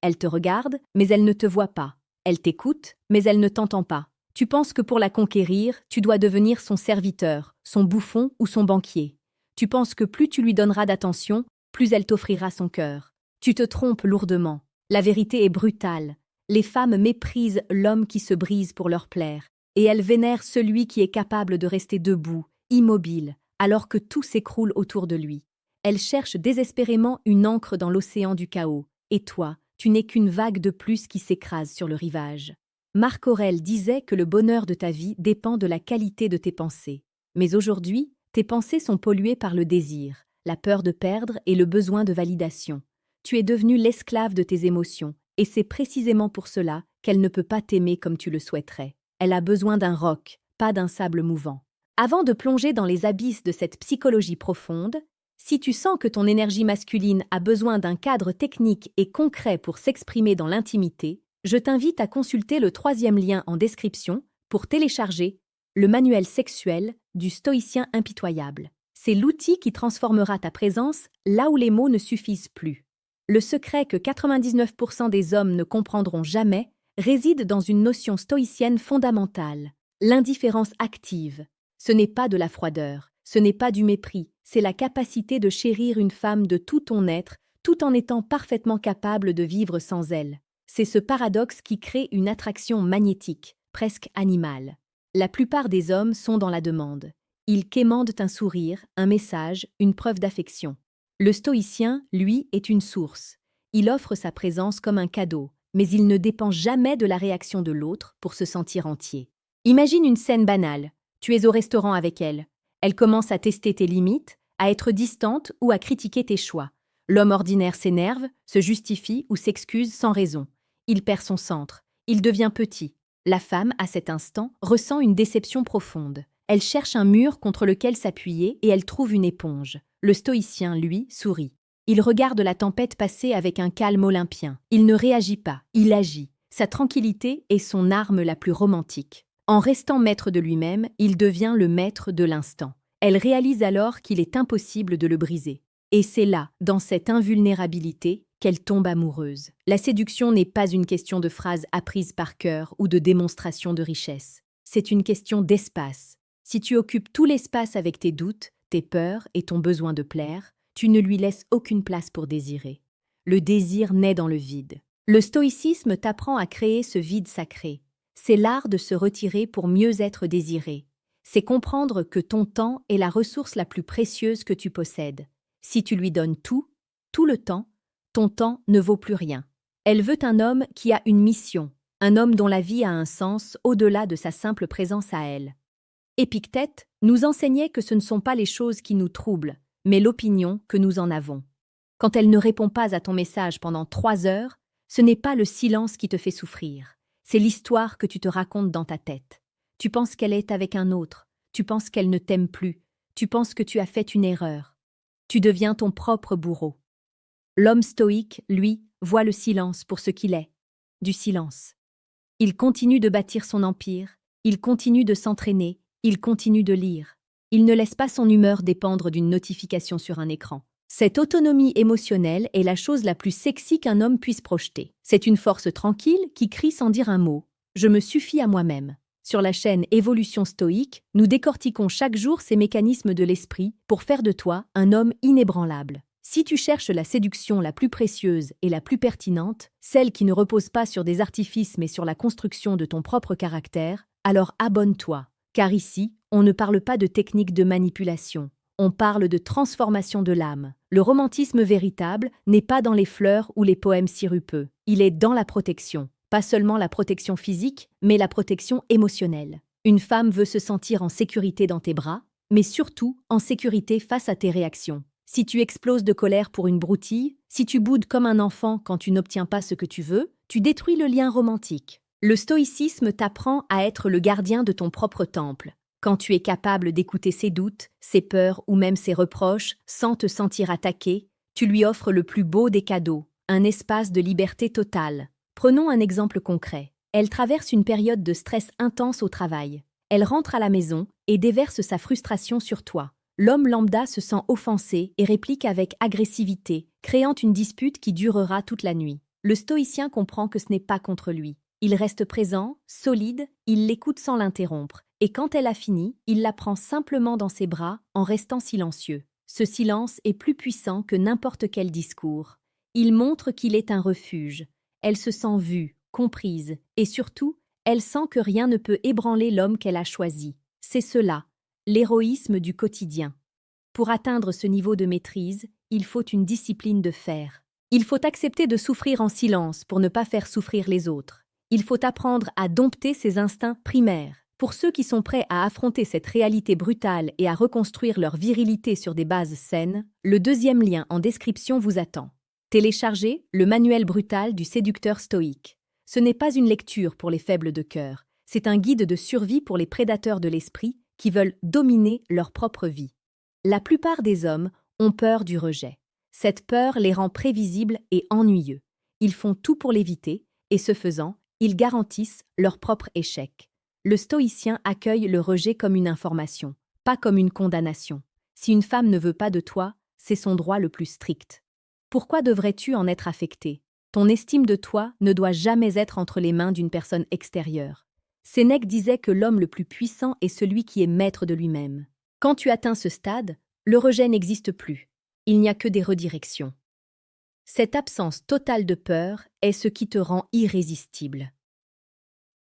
Elle te regarde, mais elle ne te voit pas. Elle t'écoute, mais elle ne t'entend pas. Tu penses que pour la conquérir, tu dois devenir son serviteur, son bouffon ou son banquier. Tu penses que plus tu lui donneras d'attention, plus elle t'offrira son cœur. Tu te trompes lourdement. La vérité est brutale. Les femmes méprisent l'homme qui se brise pour leur plaire, et elles vénèrent celui qui est capable de rester debout, immobile, alors que tout s'écroule autour de lui. Elles cherchent désespérément une ancre dans l'océan du chaos, et toi, tu n'es qu'une vague de plus qui s'écrase sur le rivage. Marc Aurèle disait que le bonheur de ta vie dépend de la qualité de tes pensées. Mais aujourd'hui, tes pensées sont polluées par le désir, la peur de perdre et le besoin de validation. Tu es devenu l'esclave de tes émotions, et c'est précisément pour cela qu'elle ne peut pas t'aimer comme tu le souhaiterais. Elle a besoin d'un roc, pas d'un sable mouvant. Avant de plonger dans les abysses de cette psychologie profonde, si tu sens que ton énergie masculine a besoin d'un cadre technique et concret pour s'exprimer dans l'intimité, je t'invite à consulter le 3e lien en description pour télécharger le manuel sexuel du stoïcien impitoyable. C'est l'outil qui transformera ta présence là où les mots ne suffisent plus. Le secret que 99% des hommes ne comprendront jamais réside dans une notion stoïcienne fondamentale, l'indifférence active. Ce n'est pas de la froideur, ce n'est pas du mépris, c'est la capacité de chérir une femme de tout ton être, tout en étant parfaitement capable de vivre sans elle. C'est ce paradoxe qui crée une attraction magnétique, presque animale. La plupart des hommes sont dans la demande. Ils quémandent un sourire, un message, une preuve d'affection. Le stoïcien, lui, est une source. Il offre sa présence comme un cadeau, mais il ne dépend jamais de la réaction de l'autre pour se sentir entier. Imagine une scène banale. Tu es au restaurant avec elle. Elle commence à tester tes limites, à être distante ou à critiquer tes choix. L'homme ordinaire s'énerve, se justifie ou s'excuse sans raison. Il perd son centre. Il devient petit. La femme, à cet instant, ressent une déception profonde. Elle cherche un mur contre lequel s'appuyer et elle trouve une éponge. Le stoïcien, lui, sourit. Il regarde la tempête passer avec un calme olympien. Il ne réagit pas, il agit. Sa tranquillité est son arme la plus romantique. En restant maître de lui-même, il devient le maître de l'instant. Elle réalise alors qu'il est impossible de le briser. Et c'est là, dans cette invulnérabilité, qu'elle tombe amoureuse. La séduction n'est pas une question de phrases apprises par cœur ou de démonstration de richesse. C'est une question d'espace. Si tu occupes tout l'espace avec tes doutes, tes peurs et ton besoin de plaire, tu ne lui laisses aucune place pour désirer. Le désir naît dans le vide. Le stoïcisme t'apprend à créer ce vide sacré. C'est l'art de se retirer pour mieux être désiré. C'est comprendre que ton temps est la ressource la plus précieuse que tu possèdes. Si tu lui donnes tout le temps, ton temps ne vaut plus rien. Elle veut un homme qui a une mission, un homme dont la vie a un sens au-delà de sa simple présence à elle. Épictète nous enseignait que ce ne sont pas les choses qui nous troublent, mais l'opinion que nous en avons. Quand elle ne répond pas à ton message pendant 3 heures, ce n'est pas le silence qui te fait souffrir, c'est l'histoire que tu te racontes dans ta tête. Tu penses qu'elle est avec un autre, tu penses qu'elle ne t'aime plus, tu penses que tu as fait une erreur. Tu deviens ton propre bourreau. L'homme stoïque, lui, voit le silence pour ce qu'il est, du silence. Il continue de bâtir son empire, il continue de s'entraîner, il continue de lire. Il ne laisse pas son humeur dépendre d'une notification sur un écran. Cette autonomie émotionnelle est la chose la plus sexy qu'un homme puisse projeter. C'est une force tranquille qui crie sans dire un mot. Je me suffis à moi-même. Sur la chaîne Évolution stoïque, nous décortiquons chaque jour ces mécanismes de l'esprit pour faire de toi un homme inébranlable. Si tu cherches la séduction la plus précieuse et la plus pertinente, celle qui ne repose pas sur des artifices mais sur la construction de ton propre caractère, alors abonne-toi. Car ici, on ne parle pas de technique de manipulation, on parle de transformation de l'âme. Le romantisme véritable n'est pas dans les fleurs ou les poèmes sirupeux, il est dans la protection. Pas seulement la protection physique, mais la protection émotionnelle. Une femme veut se sentir en sécurité dans tes bras, mais surtout en sécurité face à tes réactions. Si tu exploses de colère pour une broutille, si tu boudes comme un enfant quand tu n'obtiens pas ce que tu veux, tu détruis le lien romantique. Le stoïcisme t'apprend à être le gardien de ton propre temple. Quand tu es capable d'écouter ses doutes, ses peurs ou même ses reproches sans te sentir attaqué, tu lui offres le plus beau des cadeaux, un espace de liberté totale. Prenons un exemple concret. Elle traverse une période de stress intense au travail. Elle rentre à la maison et déverse sa frustration sur toi. L'homme lambda se sent offensé et réplique avec agressivité, créant une dispute qui durera toute la nuit. Le stoïcien comprend que ce n'est pas contre lui. Il reste présent, solide, il l'écoute sans l'interrompre, et quand elle a fini, il la prend simplement dans ses bras en restant silencieux. Ce silence est plus puissant que n'importe quel discours. Il montre qu'il est un refuge. Elle se sent vue, comprise, et surtout, elle sent que rien ne peut ébranler l'homme qu'elle a choisi. C'est cela, l'héroïsme du quotidien. Pour atteindre ce niveau de maîtrise, il faut une discipline de fer. Il faut accepter de souffrir en silence pour ne pas faire souffrir les autres. Il faut apprendre à dompter ses instincts primaires. Pour ceux qui sont prêts à affronter cette réalité brutale et à reconstruire leur virilité sur des bases saines, le deuxième lien en description vous attend. Téléchargez le manuel brutal du séducteur stoïque. Ce n'est pas une lecture pour les faibles de cœur, c'est un guide de survie pour les prédateurs de l'esprit qui veulent dominer leur propre vie. La plupart des hommes ont peur du rejet. Cette peur les rend prévisibles et ennuyeux. Ils font tout pour l'éviter, et ce faisant, ils garantissent leur propre échec. Le stoïcien accueille le rejet comme une information, pas comme une condamnation. Si une femme ne veut pas de toi, c'est son droit le plus strict. Pourquoi devrais-tu en être affecté? Ton estime de toi ne doit jamais être entre les mains d'une personne extérieure. Sénèque disait que l'homme le plus puissant est celui qui est maître de lui-même. Quand tu atteins ce stade, le rejet n'existe plus. Il n'y a que des redirections. Cette absence totale de peur est ce qui te rend irrésistible.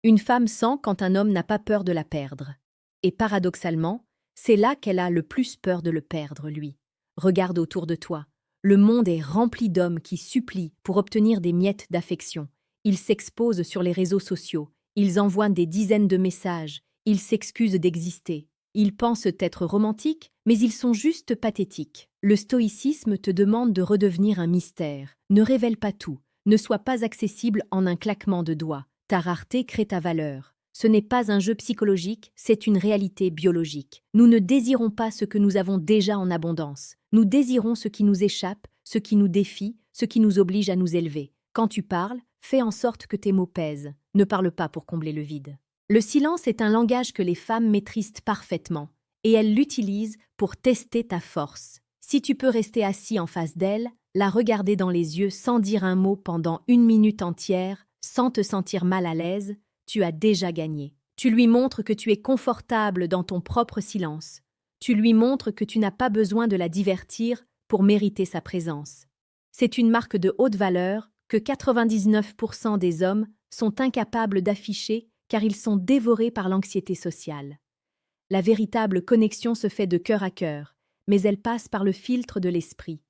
Une femme sent quand un homme n'a pas peur de la perdre. Et paradoxalement, c'est là qu'elle a le plus peur de le perdre, lui. Regarde autour de toi. Le monde est rempli d'hommes qui supplient pour obtenir des miettes d'affection. Ils s'exposent sur les réseaux sociaux. Ils envoient des dizaines de messages. Ils s'excusent d'exister. Ils pensent être romantiques, mais ils sont juste pathétiques. Le stoïcisme te demande de redevenir un mystère. Ne révèle pas tout. Ne sois pas accessible en un claquement de doigts. Ta rareté crée ta valeur. Ce n'est pas un jeu psychologique, c'est une réalité biologique. Nous ne désirons pas ce que nous avons déjà en abondance. Nous désirons ce qui nous échappe, ce qui nous défie, ce qui nous oblige à nous élever. Quand tu parles, fais en sorte que tes mots pèsent. Ne parle pas pour combler le vide. Le silence est un langage que les femmes maîtrisent parfaitement, et elles l'utilisent pour tester ta force. Si tu peux rester assis en face d'elle, la regarder dans les yeux sans dire un mot pendant 1 minute entière, sans te sentir mal à l'aise, tu as déjà gagné. Tu lui montres que tu es confortable dans ton propre silence. Tu lui montres que tu n'as pas besoin de la divertir pour mériter sa présence. C'est une marque de haute valeur que 99% des hommes sont incapables d'afficher car ils sont dévorés par l'anxiété sociale. La véritable connexion se fait de cœur à cœur, mais elle passe par le filtre de l'esprit.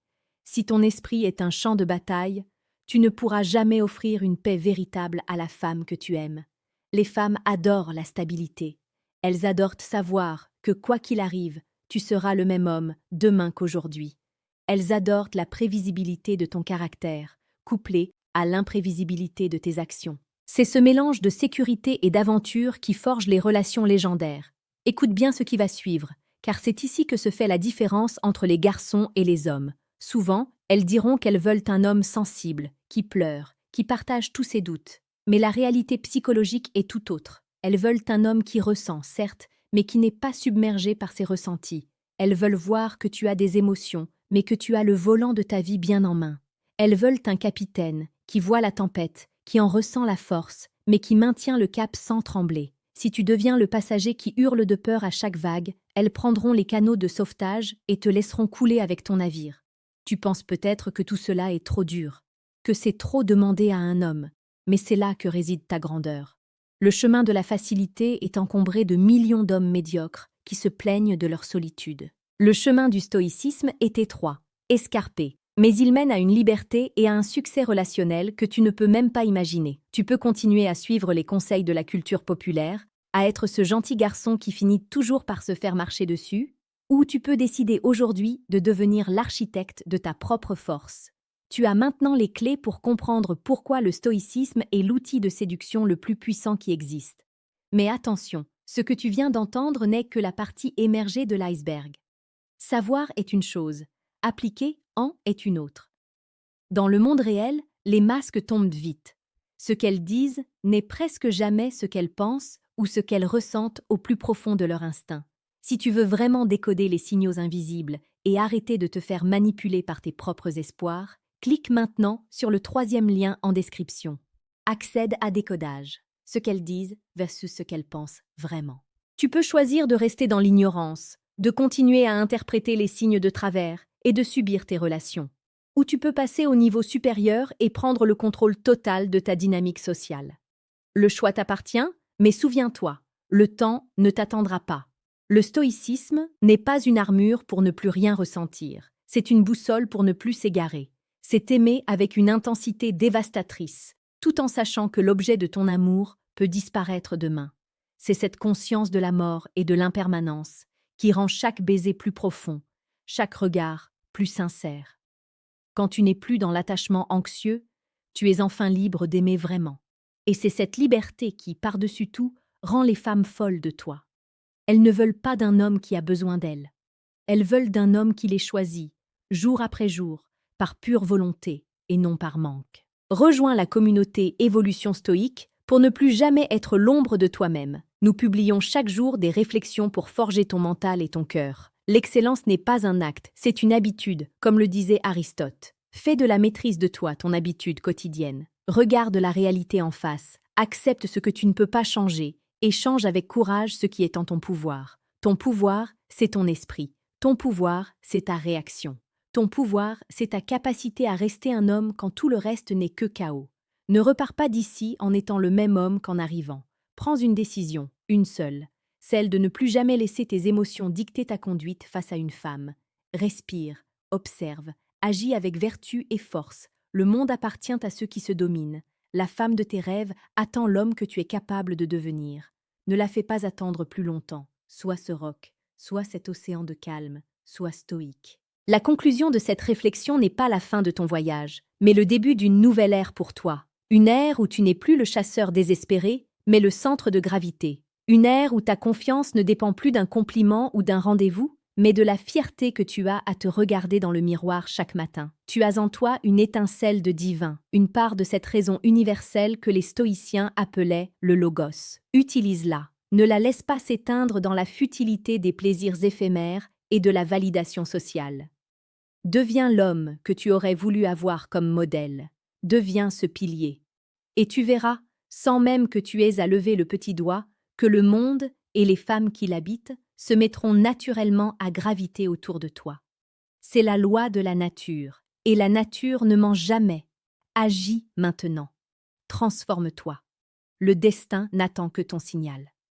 Si ton esprit est un champ de bataille, tu ne pourras jamais offrir une paix véritable à la femme que tu aimes. Les femmes adorent la stabilité. Elles adorent savoir que quoi qu'il arrive, tu seras le même homme demain qu'aujourd'hui. Elles adorent la prévisibilité de ton caractère, couplée à l'imprévisibilité de tes actions. C'est ce mélange de sécurité et d'aventure qui forge les relations légendaires. Écoute bien ce qui va suivre, car c'est ici que se fait la différence entre les garçons et les hommes. Souvent, elles diront qu'elles veulent un homme sensible, qui pleure, qui partage tous ses doutes. Mais la réalité psychologique est tout autre. Elles veulent un homme qui ressent, certes, mais qui n'est pas submergé par ses ressentis. Elles veulent voir que tu as des émotions, mais que tu as le volant de ta vie bien en main. Elles veulent un capitaine qui voit la tempête, qui en ressent la force, mais qui maintient le cap sans trembler. Si tu deviens le passager qui hurle de peur à chaque vague, elles prendront les canaux de sauvetage et te laisseront couler avec ton navire. Tu penses peut-être que tout cela est trop dur, que c'est trop demandé à un homme, mais c'est là que réside ta grandeur. Le chemin de la facilité est encombré de millions d'hommes médiocres qui se plaignent de leur solitude. Le chemin du stoïcisme est étroit, escarpé, mais il mène à une liberté et à un succès relationnel que tu ne peux même pas imaginer. Tu peux continuer à suivre les conseils de la culture populaire, à être ce gentil garçon qui finit toujours par se faire marcher dessus, ou tu peux décider aujourd'hui de devenir l'architecte de ta propre force. Tu as maintenant les clés pour comprendre pourquoi le stoïcisme est l'outil de séduction le plus puissant qui existe. Mais attention, ce que tu viens d'entendre n'est que la partie émergée de l'iceberg. Savoir est une chose, appliquer en est une autre. Dans le monde réel, les masques tombent vite. Ce qu'elles disent n'est presque jamais ce qu'elles pensent ou ce qu'elles ressentent au plus profond de leur instinct. Si tu veux vraiment décoder les signaux invisibles et arrêter de te faire manipuler par tes propres espoirs, Clique maintenant sur le troisième lien en description. Accède à Décodage, ce qu'elles disent versus ce qu'elles pensent vraiment. Tu peux choisir de rester dans l'ignorance, de continuer à interpréter les signes de travers et de subir tes relations. Ou tu peux passer au niveau supérieur et prendre le contrôle total de ta dynamique sociale. Le choix t'appartient, mais souviens-toi, le temps ne t'attendra pas. Le stoïcisme n'est pas une armure pour ne plus rien ressentir, c'est une boussole pour ne plus s'égarer. C'est aimer avec une intensité dévastatrice, tout en sachant que l'objet de ton amour peut disparaître demain. C'est cette conscience de la mort et de l'impermanence qui rend chaque baiser plus profond, chaque regard plus sincère. Quand tu n'es plus dans l'attachement anxieux, tu es enfin libre d'aimer vraiment. Et c'est cette liberté qui, par-dessus tout, rend les femmes folles de toi. Elles ne veulent pas d'un homme qui a besoin d'elles. Elles veulent d'un homme qui les choisit, jour après jour, par pure volonté et non par manque. Rejoins la communauté Évolution Stoïque pour ne plus jamais être l'ombre de toi-même. Nous publions chaque jour des réflexions pour forger ton mental et ton cœur. L'excellence n'est pas un acte, c'est une habitude, comme le disait Aristote. Fais de la maîtrise de toi ton habitude quotidienne. Regarde la réalité en face, accepte ce que tu ne peux pas changer et change avec courage ce qui est en ton pouvoir. Ton pouvoir, c'est ton esprit. Ton pouvoir, c'est ta réaction. Ton pouvoir, c'est ta capacité à rester un homme quand tout le reste n'est que chaos. Ne repars pas d'ici en étant le même homme qu'en arrivant. Prends une décision, une seule, celle de ne plus jamais laisser tes émotions dicter ta conduite face à une femme. Respire, observe, agis avec vertu et force. Le monde appartient à ceux qui se dominent. La femme de tes rêves attend l'homme que tu es capable de devenir. Ne la fais pas attendre plus longtemps. Sois ce roc, sois cet océan de calme, sois stoïque. La conclusion de cette réflexion n'est pas la fin de ton voyage, mais le début d'une nouvelle ère pour toi. Une ère où tu n'es plus le chasseur désespéré, mais le centre de gravité. Une ère où ta confiance ne dépend plus d'un compliment ou d'un rendez-vous, mais de la fierté que tu as à te regarder dans le miroir chaque matin. Tu as en toi une étincelle de divin, une part de cette raison universelle que les stoïciens appelaient le logos. Utilise-la. Ne la laisse pas s'éteindre dans la futilité des plaisirs éphémères et de la validation sociale. Deviens l'homme que tu aurais voulu avoir comme modèle. Deviens ce pilier. Et tu verras, sans même que tu aies à lever le petit doigt, que le monde et les femmes qui l'habitent se mettront naturellement à graviter autour de toi. C'est la loi de la nature, et la nature ne ment jamais. Agis maintenant. Transforme-toi. Le destin n'attend que ton signal.